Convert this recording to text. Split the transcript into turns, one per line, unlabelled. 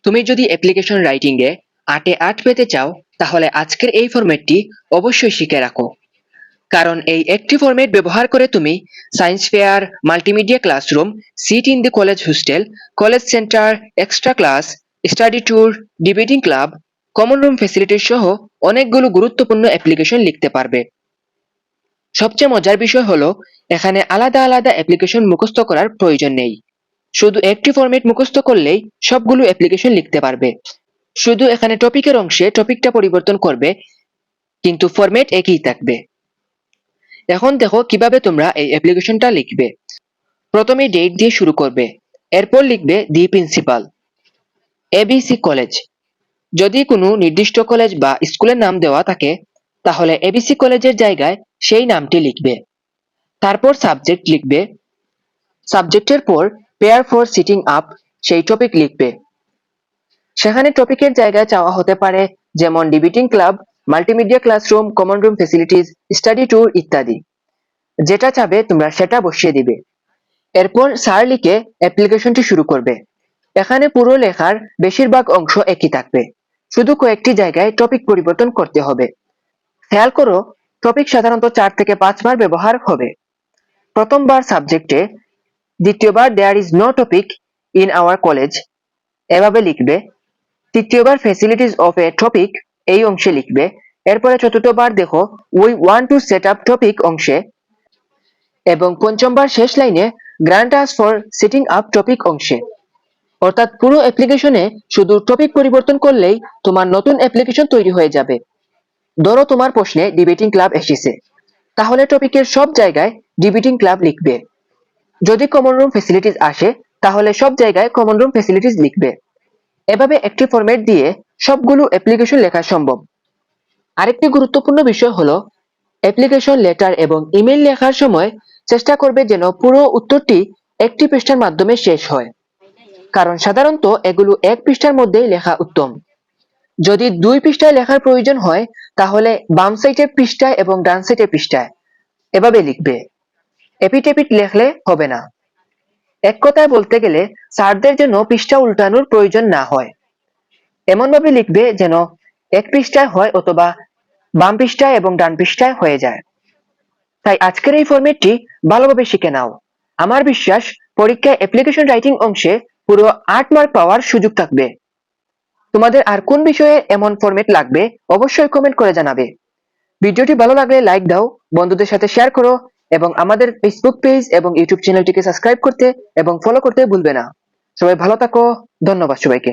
তুমি যদি application writing এ 8 এ 8 পেতে চাও তাহলে আজকের এই ফরম্যাটটি অবশ্যই শিখে রাখো। কারণ এই একটি ফরম্যাট ব্যবহার করে তুমি science fair, multimedia classroom, seat in the college hostel, college centre, extra class, study tour, debating club, common room facilities সহ অনেকগুলো গুরুত্বপূর্ণ অ্যাপ্লিকেশন লিখতে পারবে। সবচেয়ে মজার বিষয় হলো এখানে আলাদা আলাদা অ্যাপ্লিকেশন মুখস্থ করার প্রয়োজন নেই। শুধু একটি ফরম্যাট মুখস্থ করলেই সবগুলো অ্যাপ্লিকেশন লিখতে পারবে। শুধু এখানে টপিকের অংশে টপিকটা পরিবর্তন করবে, কিন্তু ফরম্যাট একই থাকবে। এখন দেখো কিভাবে তোমরা এই অ্যাপ্লিকেশনটা লিখবে। প্রথমে ডেট দিয়ে শুরু করবে, এরপর লিখবে দি প্রিন্সিপাল, এবিসি কলেজ। যদি কোনো নির্দিষ্ট কলেজ বা স্কুলের নাম দেওয়া থাকে তাহলে এবিসি কলেজের জায়গায় সেই নামটি লিখবে। তারপর সাবজেক্ট লিখবে, সাবজেক্টের পর পেয়ার ফর সিটিং আপ সেই টপিক লিখবে। সেখানে টপিকের জায়গায় চাওয়া হতে পারে যেমন debating club, multimedia classroom, common room facilities, study tour ইত্যাদি। যেটা চাবে তোমরা সেটা বসিয়ে দিবে। এরপর স্যার লিখে অ্যাপ্লিকেশনটি শুরু করবে। এখানে পুরো লেখার বেশিরভাগ অংশ একই থাকবে, শুধু কয়েকটি জায়গায় টপিক পরিবর্তন করতে হবে। খেয়াল করো, টপিক সাধারণত 4 থেকে 5 বার ব্যবহার হবে। প্রথমবার সাবজেক্টে, দ্বিতীয়বার there is no topic in our college এভাবে লিখবে। তৃতীয়বার ফ্যাসিলিটিস অফ এ টপিক এই অংশে লিখবে। এরপরে চতুর্থবার দেখো we want to set up topic অংশে, এবং পঞ্চমবার শেষ লাইনে grant us for setting up topic অংশে। অর্থাৎ পুরো অ্যাপ্লিকেশনে শুধু টপিক পরিবর্তন করলেই তোমার নতুন অ্যাপ্লিকেশন তৈরি হয়ে যাবে। ধরো তোমার প্রশ্নে ডিবেটিং ক্লাব এসেছে, তাহলে টপিকের সব জায়গায় ডিবেটিং ক্লাব লিখবে। যদি কমন রুম ফ্যাসিলিটিস আসে তাহলে সব জায়গায় কমন রুম ফ্যাসিলিটিস লিখবে। এভাবে একটি ফরম্যাট দিয়ে সবগুলো অ্যাপ্লিকেশন লেখা সম্ভব। আরেকটি গুরুত্বপূর্ণ বিষয় হলো অ্যাপ্লিকেশন লেটার এবং ইমেল লেখার সময় চেষ্টা করবে যেন পুরো উত্তরটি একটি পৃষ্ঠার মাধ্যমে শেষ হয়, কারণ সাধারণত এগুলো এক পৃষ্ঠার মধ্যেই লেখা উত্তম। যদি 2 পৃষ্ঠায় লেখার প্রয়োজন হয় তাহলে বাম সাইডের পৃষ্ঠায় এবং ডান সাইডের পৃষ্ঠায় এভাবে লিখবে। এপিট লেখলে হবে না। এক কথায় বলতে গেলে স্যারদের জন্য পৃষ্ঠা উল্টানোর প্রয়োজন না হয়, এমনভাবে লিখবে যেন এক পৃষ্ঠায় হয় অথবা বাম পৃষ্ঠায় এবং ডান পৃষ্ঠায় হয়ে যায়। তাই আজকের এই ফরম্যাটটি ভালোভাবে শিখে নাও। আমার বিশ্বাস পরীক্ষায় অ্যাপ্লিকেশন রাইটিং অংশে পুরো 8 মার্ক পাওয়ার সুযোগ থাকবে। তোমাদের আর কোন বিষয়ে এমন ফরম্যাট লাগবে অবশ্যই কমেন্ট করে জানাবে। ভিডিওটি ভালো লাগলে লাইক দাও, বন্ধুদের সাথে শেয়ার করো এবং আমাদের ফেসবুক পেজ এবং ইউটিউব চ্যানেলটিকে সাবস্ক্রাইব করতে এবং ফলো করতে ভুলবে না। সবাই ভালো থাকো, ধন্যবাদ সবাইকে।